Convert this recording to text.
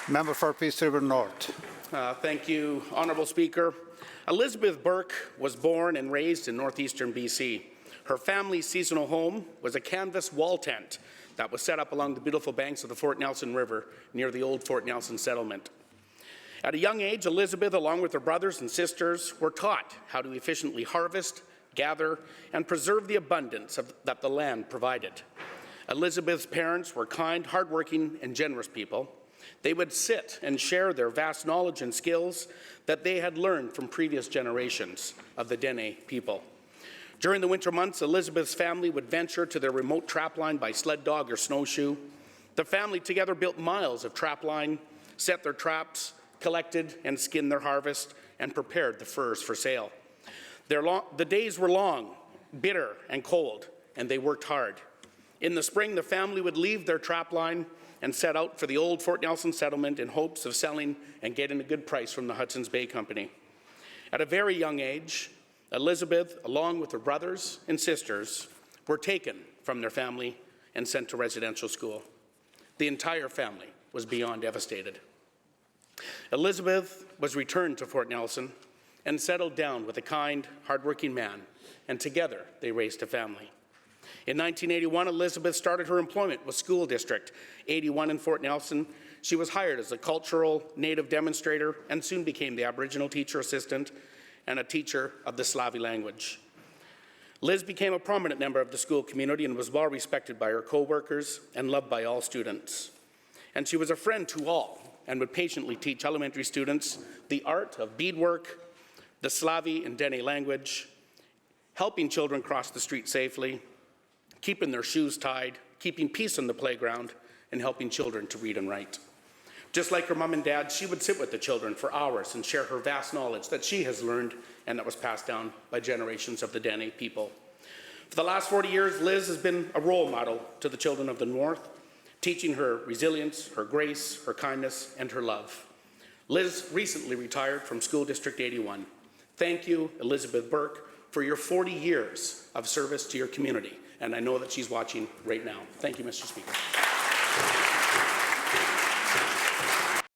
Member for Peace River North. Thank you, Honourable Speaker. Elizabeth Burke was born and raised in northeastern BC. Her family's seasonal home was a canvas wall tent that was set up along the beautiful banks of the Fort Nelson River near the old Fort Nelson settlement. At a young age, Elizabeth, along with her brothers and sisters, were taught how to efficiently harvest, gather, and preserve the abundance that the land provided. Elizabeth's parents were kind, hardworking, and generous people. They would sit and share their vast knowledge and skills that they had learned from previous generations of the Dene people. During the winter months, Elizabeth's family would venture to their remote trapline by sled dog or snowshoe. The family together built miles of trapline, set their traps, collected and skinned their harvest, and prepared the furs for sale. The days were long, bitter, and cold, and they worked hard. In the spring, the family would leave their trapline and set out for the old Fort Nelson settlement in hopes of selling and getting a good price from the Hudson's Bay Company. At a very young age, Elizabeth, along with her brothers and sisters, were taken from their family and sent to residential school. The entire family was beyond devastated. Elizabeth was returned to Fort Nelson and settled down with a kind, hardworking man, and together they raised a family. In 1981, Elizabeth started her employment with School District 81 in Fort Nelson. She was hired as a cultural Native demonstrator and soon became the Aboriginal teacher assistant and a teacher of the Slavi language. Liz became a prominent member of the school community and was well respected by her co-workers and loved by all students. And she was a friend to all and would patiently teach elementary students the art of beadwork, the Slavi and Dene language, helping children cross the street safely, keeping their shoes tied, keeping peace on the playground, and helping children to read and write. Just like her mom and dad, she would sit with the children for hours and share her vast knowledge that she has learned and that was passed down by generations of the Dene people. For the last 40 years, Liz has been a role model to the children of the North, teaching her resilience, her grace, her kindness, and her love. Liz recently retired from School District 81. Thank you, Elizabeth Burke, for your 40 years of service to your community. And I know that she's watching right now. Thank you, Mr. Speaker.